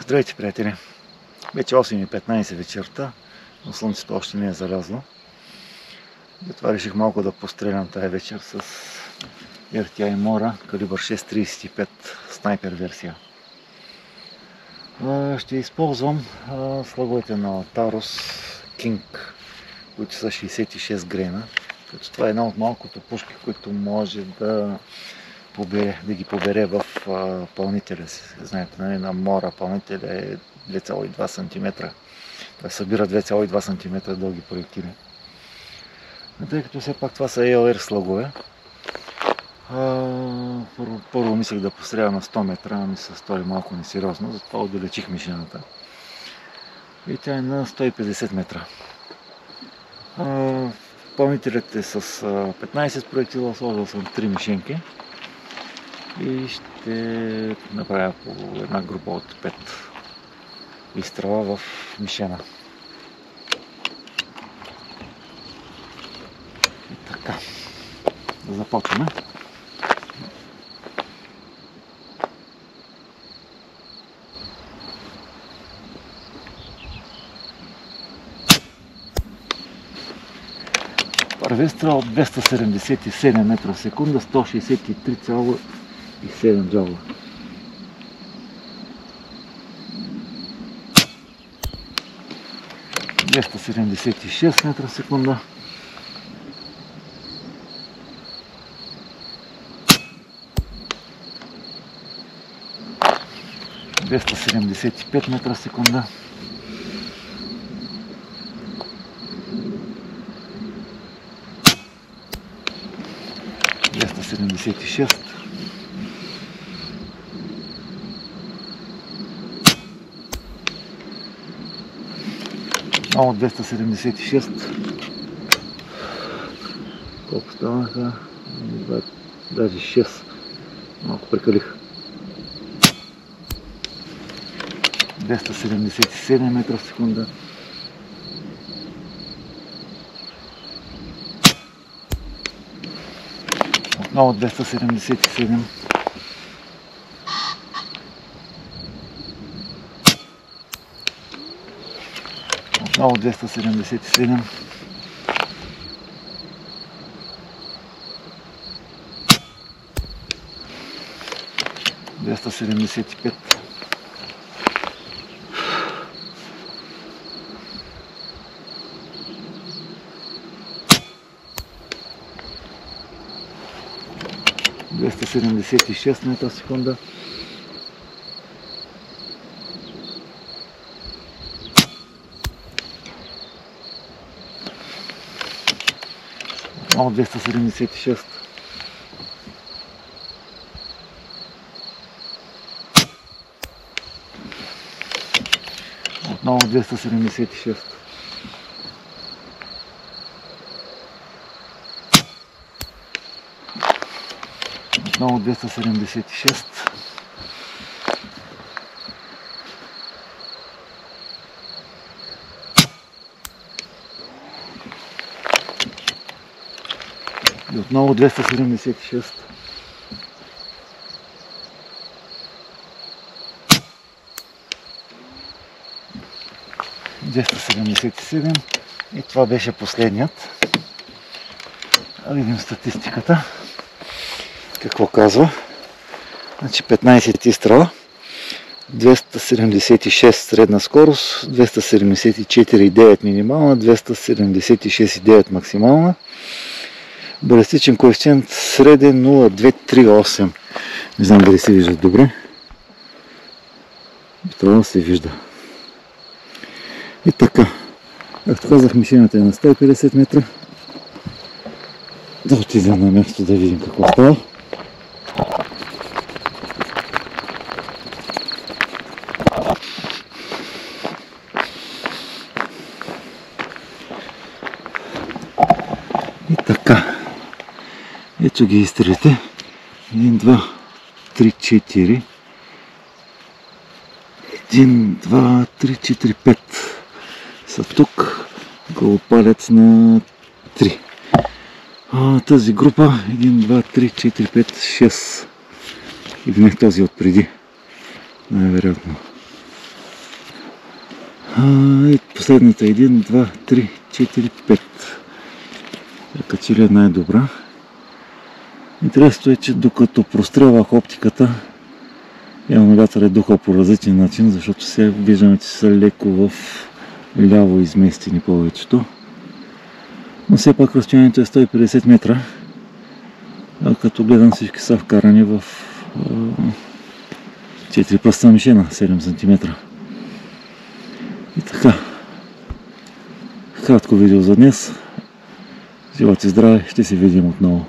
Здравейте, приятели! Вече 8:15 вечерта, но слънцето още не е залязло. Затова реших малко да пострелям тази вечер с RTI Mora калибър 6.35 снайпер версия. Ще използвам слаговете на Taurus King, които са 66 грена. Като това е една от малкото пушки, които може да ги побере в пълнителя си. Знаете, на Mora пълнителя е 2,2 см. Той събира 2,2 см дълги проектили. Но тъй като все пак това са ALR слагове, първо мислех да постреля на 100 метра, но ми се стори малко несериозно, затова отдалечих мишената. И тя е на 150 метра. Пълнителят е с 15 проектила, сложил съм 3 мишенки. И ще направя по една група от 5 изстрела в мишена. И така, да започваме. Първи стрел от 277 метра в секунда, 163,7 джаула. – 276 метра в секунда. – 275 метра в секунда. – 276. Отново 276. Колко станаха? Даже 6. Малко прекалих. 277 метра в секунда. Отново 277. Отново 277. – 275. – 276 метра в секунда. Отново 276. Отново 276. Отново 276. И отново 276. – 277. И това беше последният. Да видим статистиката. Какво казва? Значи 15 изстрела, 276 средна скорост, 274,9 минимална, 276,9 максимална. Балистичен коефициент среден 0,238. Не знам дали се вижда добре. Това се вижда. И така. Както казах, мишената е на 150 метра. Да отидем на място да видим какво става. И така. Ето ги изстрелите. 1, 2, 3, 4. 1, 2, 3, 4, 5 са тук. Голопалец на 3. Тази група 1, 2, 3, 4, 5, 6. Или не този отпреди. Най-вероятно. И последната 1, 2, 3, 4, 5. Така че ли е най-добра. Интересното е, че докато прострелвах оптиката, явно вятър е духал по различен начин, защото сега виждаме, че са леко в ляво изместени повечето. Но все пак разстоянието е 150 метра, а като гледам всички са вкарани в 4 пръста мишена, 7 см. И така, кратко видео за днес. Живот и здраве, ще се видим отново.